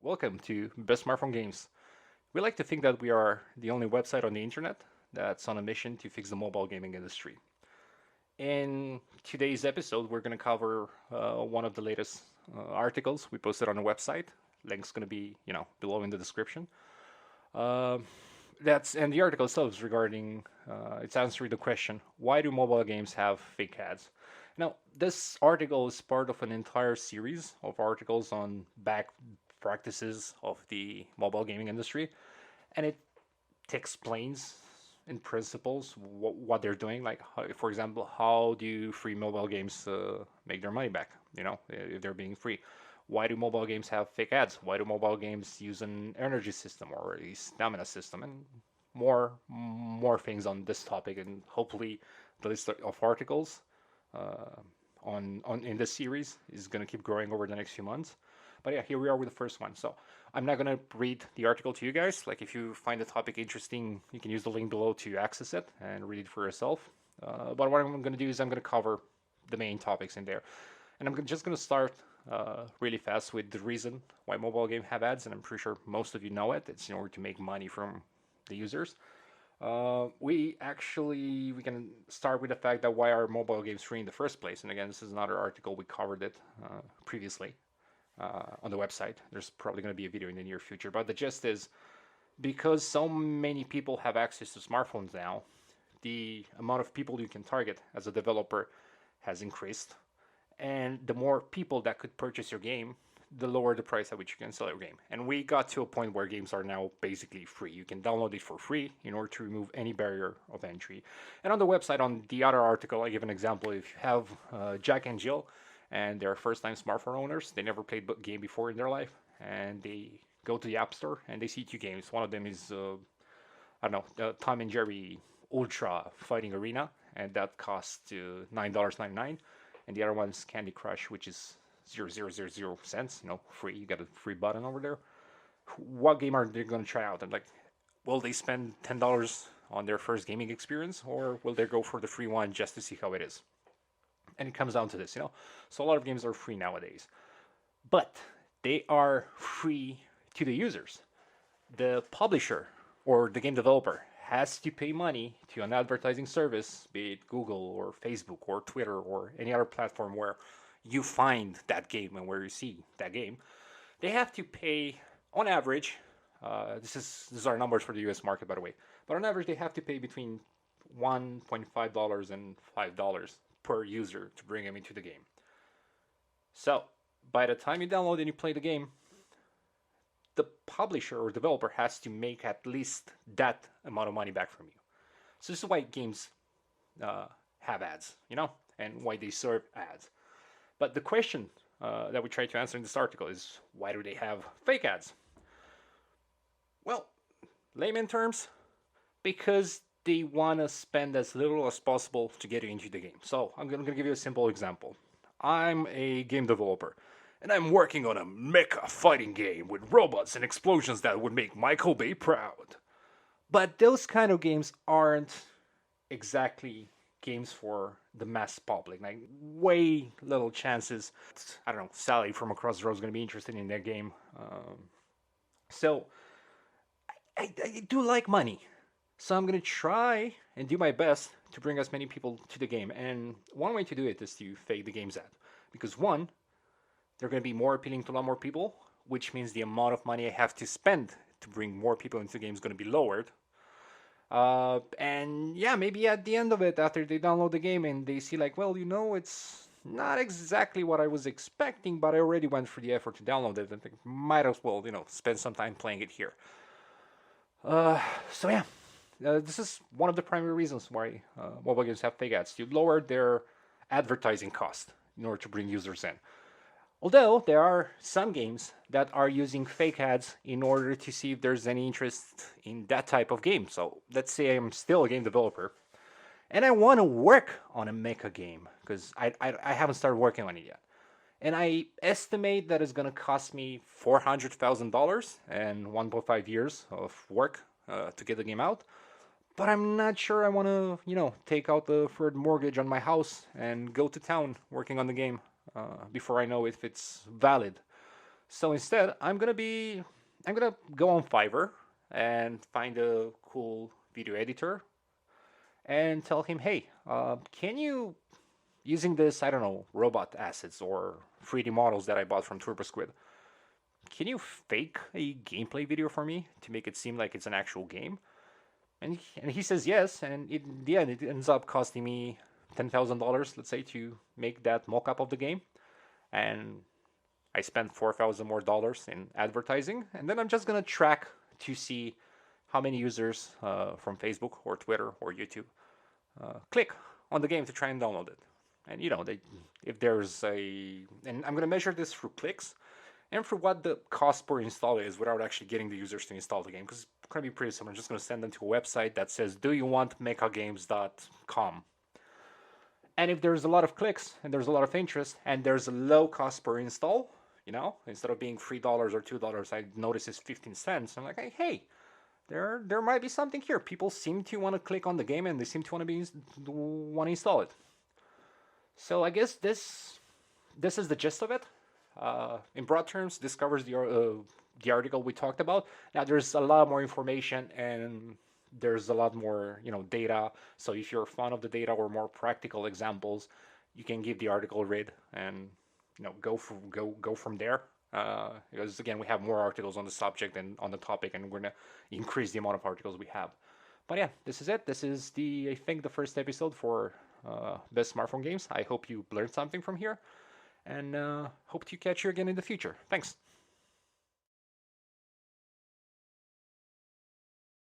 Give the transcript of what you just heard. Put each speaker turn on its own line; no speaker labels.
Welcome to Best Smartphone Games. We like to think that we are the only website on the internet that's on a mission to fix the mobile gaming industry. In today's episode, we're going to cover one of the latest articles we posted on the website. Link's going to be, below in the description. Uh, and the article itself is regarding it's answering the question: why do mobile games have fake ads? Now, this article is part of an entire series of articles on back practices of the mobile gaming industry, and it explains in principles what they're doing. Like, for example, how do free mobile games make their money back? If they're being free. Why do mobile games have fake ads? Why do mobile games use an energy system or a stamina system? And more things on this topic, and hopefully the list of articles uh, on in this series is going to keep growing over the next few months. But yeah, here we are with the first one. So I'm not going to read the article to you guys. Like, if you find the topic interesting, you can use the link below to access it and read it for yourself. But what I'm going to do is I'm going to cover the main topics in there. And I'm just going to start really fast with the reason why mobile games have ads. And I'm pretty sure most of you know it. It's in order to make money from the users. We can start with the fact that why are mobile games free in the first place? And again, this is another article, we covered it previously on the website. There's probably going to be a video in the near future, but the gist is because so many people have access to smartphones now, the amount of people you can target as a developer has increased, and the more people that could purchase your game, the lower the price at which you can sell your game. And we got to a point where games are now basically free. You can download it for free in order to remove any barrier of entry. And on the website, on the other article, I give an example. If you have Jack and Jill and they're first-time smartphone owners, they never played a game before in their life, and they go to the App Store and they see two games. One of them is, I don't know, Tom and Jerry Ultra Fighting Arena, and that costs $9.99. And the other one is Candy Crush, which is 0.000 cents, free. You got a free button over there. What game are they going to try out? And like, will they spend $10 on their first gaming experience, or will they go for the free one just to see how it is? And it comes down to this. So a lot of games are free nowadays, but they are free to the users. The publisher or the game developer has to pay money to an advertising service, be it Google or Facebook or Twitter or any other platform where you find that game and where you see that game. They have to pay, on average, these are numbers for the US market, by the way, but on average, they have to pay between $1.5 and $5 per user to bring them into the game. So by the time you download and you play the game, the publisher or developer has to make at least that amount of money back from you. So this is why games have ads, and why they serve ads. But the question that we try to answer in this article is, why do they have fake ads? Well, layman terms, because they want to spend as little as possible to get you into the game. So I'm going to give you a simple example. I'm a game developer, and I'm working on a mecha fighting game with robots and explosions that would make Michael Bay proud. But those kind of games aren't exactly games for the mass public. Like, way little chances, I don't know, Sally from across the road is going to be interested in that game. So I do like money. So I'm going to try and do my best to bring as many people to the game. And one way to do it is to fake the game's ad. Because one, they're going to be more appealing to a lot more people, which means the amount of money I have to spend to bring more people into the game is going to be lowered. And yeah, maybe at the end of it, after they download the game and they see like, well, it's not exactly what I was expecting, but I already went through the effort to download it, and they might as well, spend some time playing it here. So yeah, this is one of the primary reasons why mobile games have fake ads, to lower their advertising cost in order to bring users in. Although there are some games that are using fake ads in order to see if there's any interest in that type of game. So let's say I'm still a game developer and I want to work on a mecha game because I haven't started working on it yet. And I estimate that it's going to cost me $400,000 and 1.5 years of work to get the game out. But I'm not sure I want to, take out the third mortgage on my house and go to town working on the game before I know if it's valid. So instead, I'm gonna go on Fiverr and find a cool video editor and tell him, hey, can you, using this, I don't know, robot assets or 3D models that I bought from TurboSquid, can you fake a gameplay video for me to make it seem like it's an actual game? And he says yes, and in the end, it ends up costing me $10,000, let's say, to make that mock-up of the game. And I spent $4,000 more in advertising, and then I'm just gonna track to see how many users from Facebook or Twitter or YouTube click on the game to try and download it. And if there's and I'm gonna measure this through clicks and for what the cost per install is without actually getting the users to install the game, because it's gonna be pretty simple. I'm just gonna send them to a website that says, "Do you want mechagames.com?" And if there's a lot of clicks and there's a lot of interest and there's a low cost per install, instead of being $3 or $2, I notice it's 15 cents. I'm like, hey, there might be something here. People seem to want to click on the game and they seem to want to install it. So I guess this is the gist of it. In broad terms, this covers the article we talked about. Now there's a lot more information and there's a lot more data. So if you're a fan of the data or more practical examples, you can give the article a read and go from there. Because again, we have more articles on the subject and on the topic, and we're gonna increase the amount of articles we have. But yeah, this is it. This is I think the first episode for best smartphone games. I hope you learned something from here, and hope to catch you again in the future. Thanks.